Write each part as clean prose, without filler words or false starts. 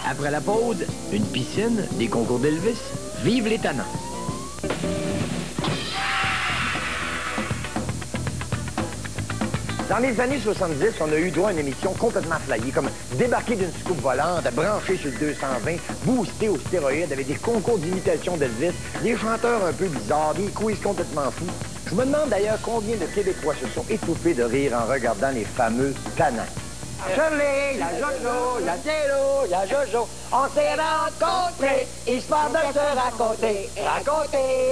Après la pause, une piscine, des concours d'Elvis. Vive les tannants! Dans les années 70, on a eu droit à une émission complètement flyée, comme débarquer d'une soucoupe volante, brancher sur le 220, booster aux stéroïdes, avec des concours d'imitation d'Elvis, des chanteurs un peu bizarres, des quiz complètement fous. Je me demande d'ailleurs combien de Québécois se sont étouffés de rire en regardant les fameux tannants. Shirley, la Jojo, la Zéro, la Jojo, on s'est rencontrés, histoire de se raconter,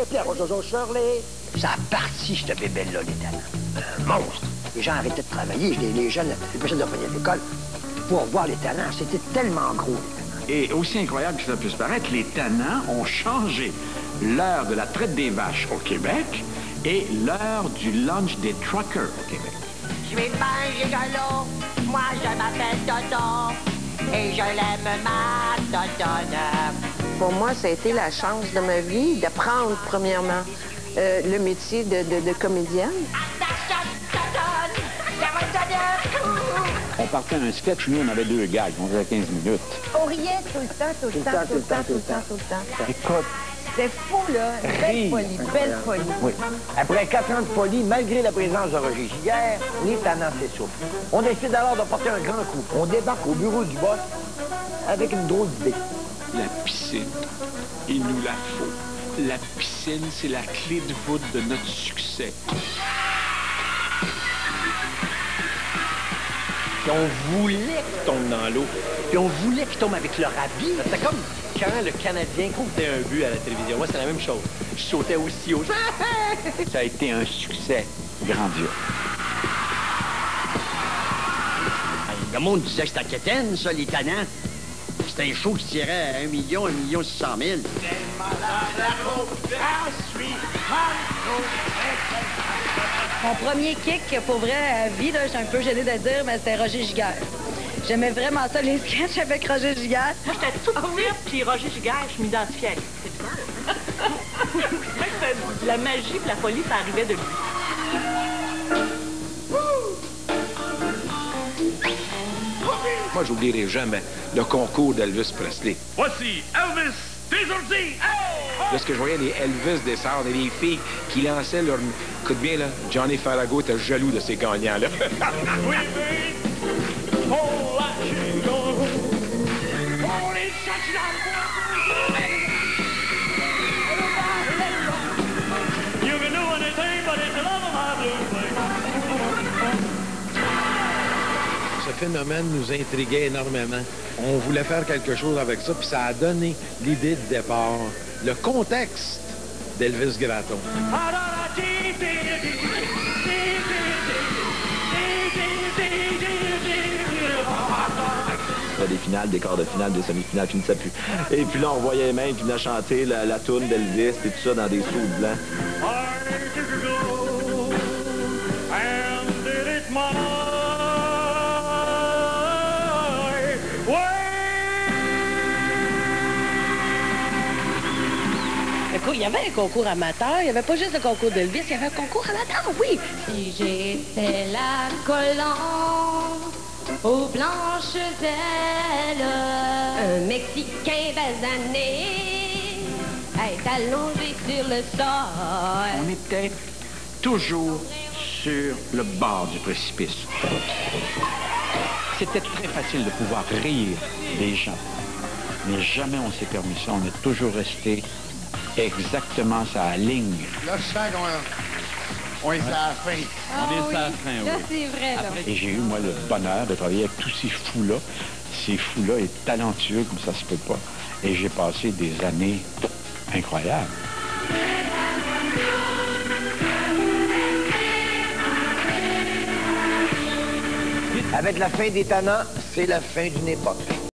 Pierre, Jojo, Shirley. Ça a parti, cette bébelle-là, les tannants. Un monstre. Les gens arrêtaient de travailler, les jeunes, les personnes de revenir à l'école pour voir les tannants. C'était tellement gros, les tannants. Et aussi incroyable que ça puisse paraître, les tannants ont changé l'heure de la traite des vaches au Québec et l'heure du lunch des truckers au Québec. Je vais manger de l'eau, moi je m'appelle Toto, et je l'aime ma totonne. Pour moi, ça a été la chance de ma vie d'apprendre, premièrement, le métier de comédienne. On partait un sketch, nous, on avait 2 gags, on faisait 15 minutes. On riait tout le temps. Écoute, C'était fou, là. Belle folie. oui. Après 4 ans de folie, malgré la présence de Roger Giguère, les tannants s'essoufflent. On décide alors de porter un grand coup. On débarque au bureau du boss avec une drôle d'idée. La piscine, il nous la faut. La piscine, c'est la clé de voûte de notre succès. Puis on voulait qu'il tombe dans l'eau. Puis on voulait qu'il tombe avec leur habit. C'était comme quand le Canadien comptait un but à la télévision. Moi, c'était la même chose. Je sautais aussi haut. Ça a été un succès grandiose. Le monde disait que c'était quétaine, ça, les tannants. C'était un show qui tirait à 1 million, 600 000. Mon premier kick, pour vrai, à vie, là, je suis un peu gênée de le dire, mais c'était Roger Giguère. J'aimais vraiment ça, les sketchs avec Roger Giguère. Moi, j'étais toute petite, puis Roger Giguère, je m'identifiais à lui. C'est bizarre. Même la magie et la folie, ça arrivait de lui. Moi, j'oublierai jamais le concours d'Elvis Presley. Voici Elvis Desjardins! Là, ce que je voyais, les Elvis descendre et les filles qui lançaient leur... Écoute bien, là, Johnny Farago était jaloux de ces gagnants-là. Oui, oui! Oh, là, j'ai gone! Oh, les You can do anything, but it's a love of my blue. Ce phénomène nous intriguait énormément. On voulait faire quelque chose avec ça, puis ça a donné l'idée de départ, le contexte d'Elvis Gratton. Des finales, des quarts de finale, des semi-finales, finissait plus. Et puis là, on voyait les mains qui venaient chanter la toune d'Elvis et tout ça dans des sous blancs. Écoute, il y avait un concours amateur, il n'y avait pas juste le concours d'Elvis, il y avait un concours amateur, oui. Si j'étais la colombe aux blanches ailes, un Mexicain basané est allongé sur le sol. On était toujours sur le bord du précipice. C'était très facile de pouvoir rire des gens. Mais jamais on s'est permis ça. On est toujours resté exactement sur la ligne. Là, je sens qu'on est à la fin. On est à la fin, Là, oui. c'est vrai, là. Et j'ai eu, moi, le bonheur de travailler avec tous ces fous-là. Ces fous-là est talentueux comme ça se peut pas. Et j'ai passé des années incroyables. Avec la fin des tannants, c'est la fin d'une époque.